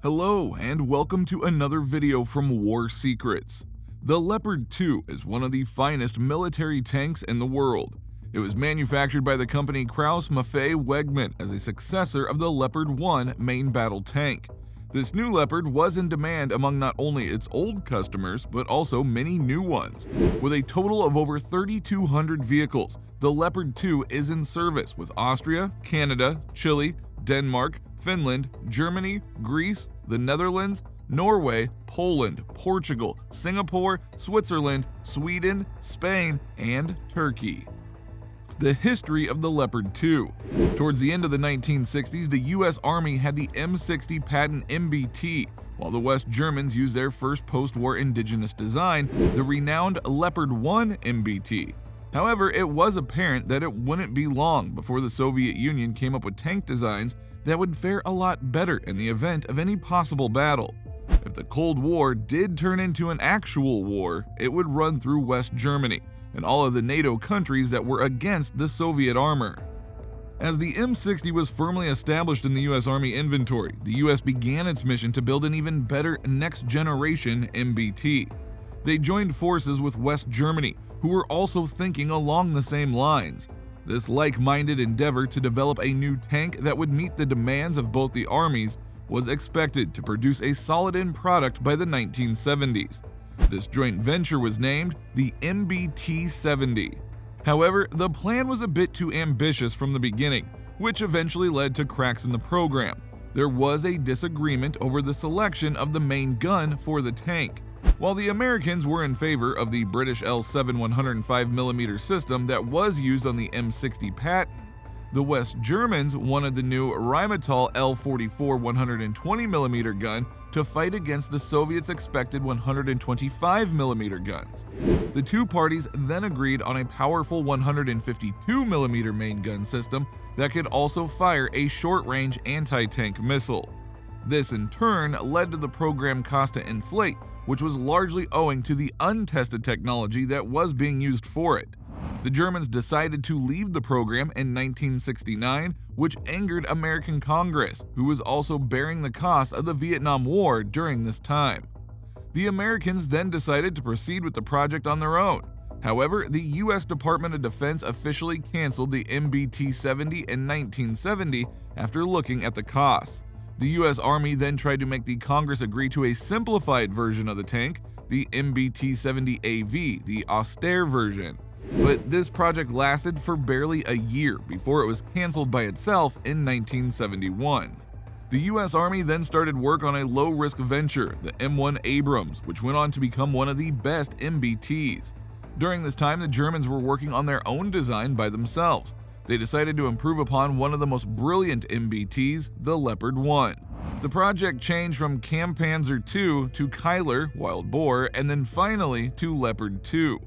Hello and welcome to another video from War Secrets. The Leopard 2 is one of the finest military tanks in the world. It was manufactured by the company Krauss-Maffei Wegmann as a successor of the Leopard 1 main battle tank. This new Leopard was in demand among not only its old customers, but also many new ones. With a total of over 3,200 vehicles, the Leopard 2 is in service with Austria, Canada, Chile, Denmark, Finland, Germany, Greece, the Netherlands, Norway, Poland, Portugal, Singapore, Switzerland, Sweden, Spain, and Turkey. The history of the Leopard 2. Towards the end of the 1960s, the US Army had the M60 Patent MBT, while the West Germans used their first post-war indigenous design, the renowned Leopard 1 MBT. However, it was apparent that it wouldn't be long before the Soviet Union came up with tank designs that would fare a lot better in the event of any possible battle. If the Cold War did turn into an actual war, it would run through West Germany and all of the NATO countries that were against the Soviet armor. As the M60 was firmly established in the US Army inventory, the US began its mission to build an even better next-generation MBT. They joined forces with West Germany, who were also thinking along the same lines. This like-minded endeavor to develop a new tank that would meet the demands of both the armies was expected to produce a solid end product by the 1970s. This joint venture was named the MBT-70. However, the plan was a bit too ambitious from the beginning, which eventually led to cracks in the program. There was a disagreement over the selection of the main gun for the tank. While the Americans were in favor of the British L7 105mm system that was used on the M60 Patton, the West Germans wanted the new Rheinmetall L44 120mm gun to fight against the Soviets' expected 125mm guns. The two parties then agreed on a powerful 152mm main gun system that could also fire a short-range anti-tank missile. This in turn led to the program cost to inflate, which was largely owing to the untested technology that was being used for it. The Germans decided to leave the program in 1969, which angered American Congress, who was also bearing the cost of the Vietnam War during this time. The Americans then decided to proceed with the project on their own. However, the US Department of Defense officially canceled the MBT-70 in 1970 after looking at the costs. The US Army then tried to make the Congress agree to a simplified version of the tank, the MBT-70AV, the austere version. But this project lasted for barely a year before it was canceled by itself in 1971. The US Army then started work on a low-risk venture, the M1 Abrams, which went on to become one of the best MBTs. During this time, the Germans were working on their own design by themselves. They decided to improve upon one of the most brilliant MBTs, the Leopard 1. The project changed from Kampfpanzer II to Keiler, Wild Boar, and then finally to Leopard 2.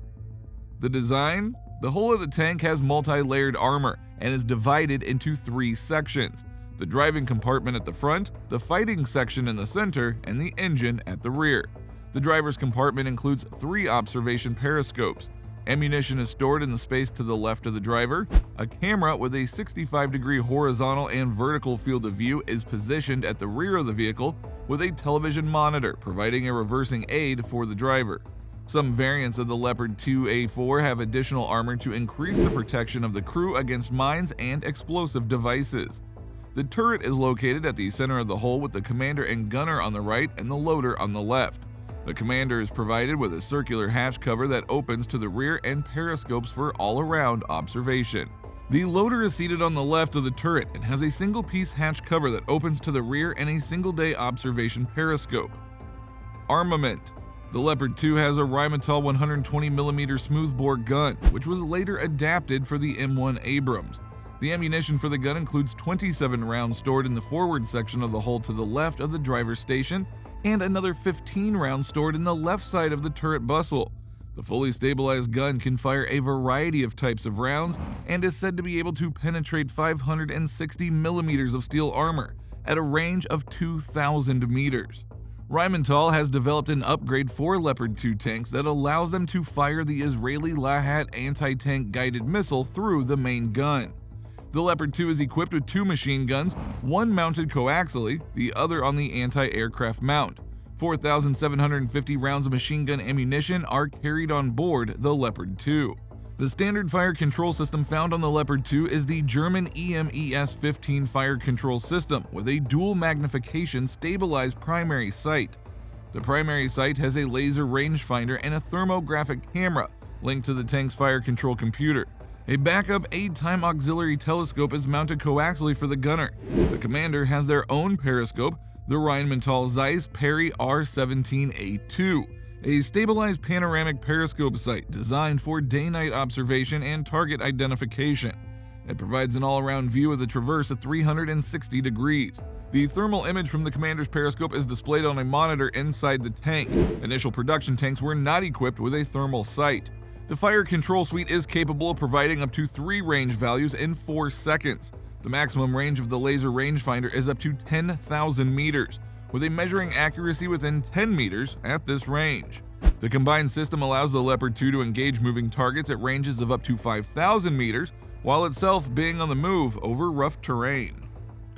The design? The whole of the tank has multi-layered armor and is divided into three sections: the driving compartment at the front, the fighting section in the center, and the engine at the rear. The driver's compartment includes 3 observation periscopes. Ammunition is stored in the space to the left of the driver. A camera with a 65-degree horizontal and vertical field of view is positioned at the rear of the vehicle, with a television monitor providing a reversing aid for the driver. Some variants of the Leopard 2A4 have additional armor to increase the protection of the crew against mines and explosive devices. The turret is located at the center of the hull with the commander and gunner on the right and the loader on the left. The commander is provided with a circular hatch cover that opens to the rear and periscopes for all-around observation. The loader is seated on the left of the turret and has a single-piece hatch cover that opens to the rear and a single-day observation periscope. Armament. The Leopard 2 has a Rheinmetall 120mm smoothbore gun, which was later adapted for the M1 Abrams. The ammunition for the gun includes 27 rounds stored in the forward section of the hull to the left of the driver's station, and another 15 rounds stored in the left side of the turret bustle. The fully stabilized gun can fire a variety of types of rounds and is said to be able to penetrate 560mm of steel armor at a range of 2,000 meters. Rheinmetall has developed an upgrade for Leopard 2 tanks that allows them to fire the Israeli Lahat anti-tank guided missile through the main gun. The Leopard 2 is equipped with 2 machine guns, one mounted coaxially, the other on the anti-aircraft mount. 4,750 rounds of machine gun ammunition are carried on board the Leopard 2. The standard fire control system found on the Leopard 2 is the German EMES-15 fire control system with a dual magnification stabilized primary sight. The primary sight has a laser rangefinder and a thermographic camera linked to the tank's fire control computer. A backup aid-time auxiliary telescope is mounted coaxially for the gunner. The commander has their own periscope, the Rheinmetall Zeiss Perry R17A2, a stabilized panoramic periscope sight designed for day-night observation and target identification. It provides an all-around view of the traverse at 360 degrees. The thermal image from the commander's periscope is displayed on a monitor inside the tank. Initial production tanks were not equipped with a thermal sight. The fire control suite is capable of providing up to 3 range values in 4 seconds. The maximum range of the laser rangefinder is up to 10,000 meters, with a measuring accuracy within 10 meters at this range. The combined system allows the Leopard 2 to engage moving targets at ranges of up to 5,000 meters, while itself being on the move over rough terrain.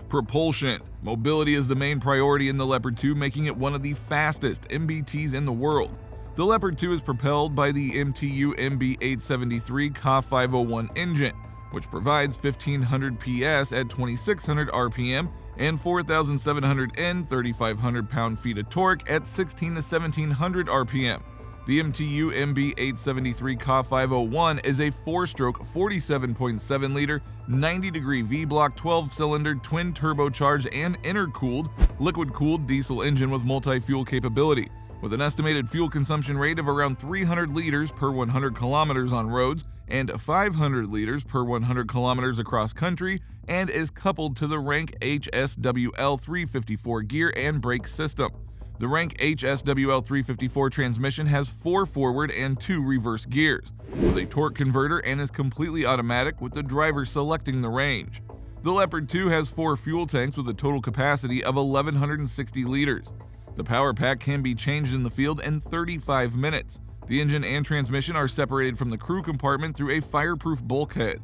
Propulsion. Mobility is the main priority in the Leopard 2, making it one of the fastest MBTs in the world. The Leopard 2 is propelled by the MTU MB873 Ka501 engine, which provides 1,500 PS at 2,600 RPM and 4,700 N 3,500 pound-feet of torque at 1,600 to 1,700 RPM. The MTU MB873 Ka501 is a 4-stroke 47.7-liter 90-degree V-block 12-cylinder twin-turbocharged and intercooled liquid-cooled diesel engine with multi-fuel capability. With an estimated fuel consumption rate of around 300 liters per 100 kilometers on roads and 500 liters per 100 kilometers across country, and is coupled to the Rank HSWL 354 gear and brake system. The Rank HSWL 354 transmission has 4 forward and 2 reverse gears, with a torque converter, and is completely automatic with the driver selecting the range. The Leopard 2 has 4 fuel tanks with a total capacity of 1,160 liters. The power pack can be changed in the field in 35 minutes. The engine and transmission are separated from the crew compartment through a fireproof bulkhead.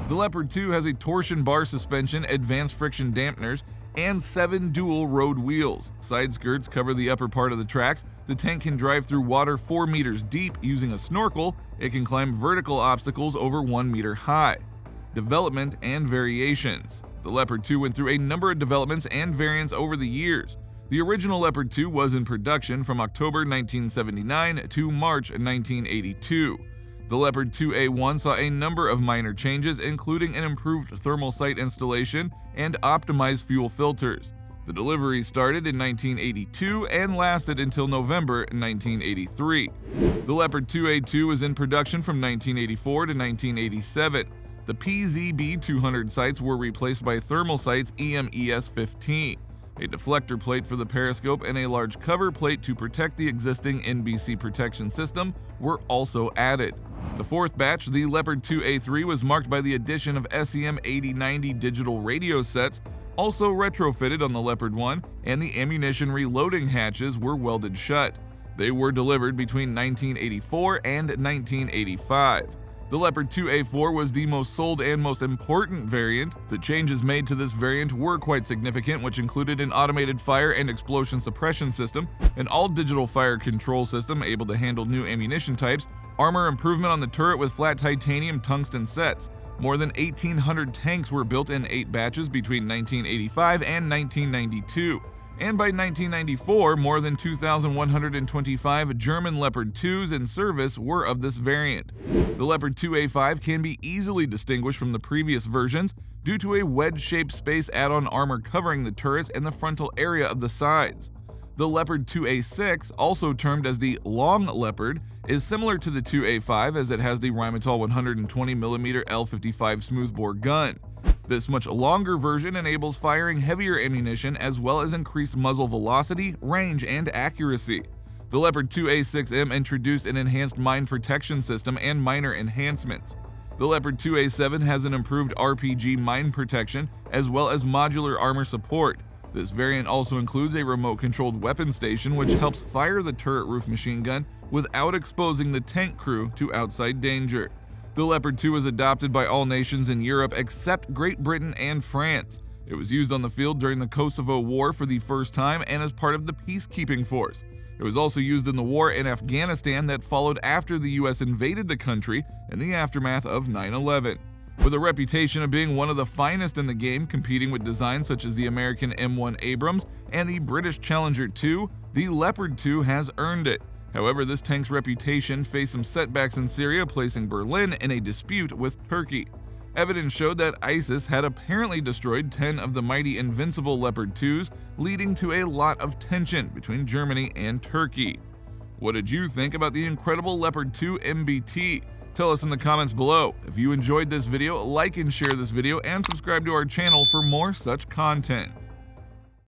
The Leopard 2 has a torsion bar suspension, advanced friction dampeners, and 7 dual road wheels. Side skirts cover the upper part of the tracks. The tank can drive through water 4 meters deep using a snorkel. It can climb vertical obstacles over 1 meter high. Development and variations. The Leopard 2 went through a number of developments and variants over the years. The original Leopard 2 was in production from October 1979 to March 1982. The Leopard 2A1 saw a number of minor changes, including an improved thermal sight installation and optimized fuel filters. The delivery started in 1982 and lasted until November 1983. The Leopard 2A2 was in production from 1984 to 1987. The PZB-200 sights were replaced by thermal sights EMES-15. A deflector plate for the periscope and a large cover plate to protect the existing NBC protection system were also added. The fourth batch, the Leopard 2A3, was marked by the addition of SEM 8090 digital radio sets, also retrofitted on the Leopard 1, and the ammunition reloading hatches were welded shut. They were delivered between 1984 and 1985. The Leopard 2A4 was the most sold and most important variant. The changes made to this variant were quite significant, which included an automated fire and explosion suppression system, an all-digital fire control system able to handle new ammunition types, armor improvement on the turret with flat titanium tungsten sets. More than 1,800 tanks were built in 8 batches between 1985 and 1992. And by 1994, more than 2,125 German Leopard 2s in service were of this variant. The Leopard 2A5 can be easily distinguished from the previous versions due to a wedge-shaped space add-on armor covering the turrets and the frontal area of the sides. The Leopard 2A6, also termed as the Long Leopard, is similar to the 2A5 as it has the Rheinmetall 120mm L55 smoothbore gun. This much longer version enables firing heavier ammunition as well as increased muzzle velocity, range, and accuracy. The Leopard 2A6M introduced an enhanced mine protection system and minor enhancements. The Leopard 2A7 has an improved RPG mine protection as well as modular armor support. This variant also includes a remote-controlled weapon station which helps fire the turret roof machine gun without exposing the tank crew to outside danger. The Leopard 2 was adopted by all nations in Europe except Great Britain and France. It was used on the field during the Kosovo War for the first time and as part of the peacekeeping force. It was also used in the war in Afghanistan that followed after the US invaded the country in the aftermath of 9/11. With a reputation of being one of the finest in the game, competing with designs such as the American M1 Abrams and the British Challenger 2, the Leopard 2 has earned it. However, this tank's reputation faced some setbacks in Syria, placing Berlin in a dispute with Turkey. Evidence showed that ISIS had apparently destroyed 10 of the mighty invincible Leopard 2s, leading to a lot of tension between Germany and Turkey. What did you think about the incredible Leopard 2 MBT? Tell us in the comments below. If you enjoyed this video, like and share this video, and subscribe to our channel for more such content.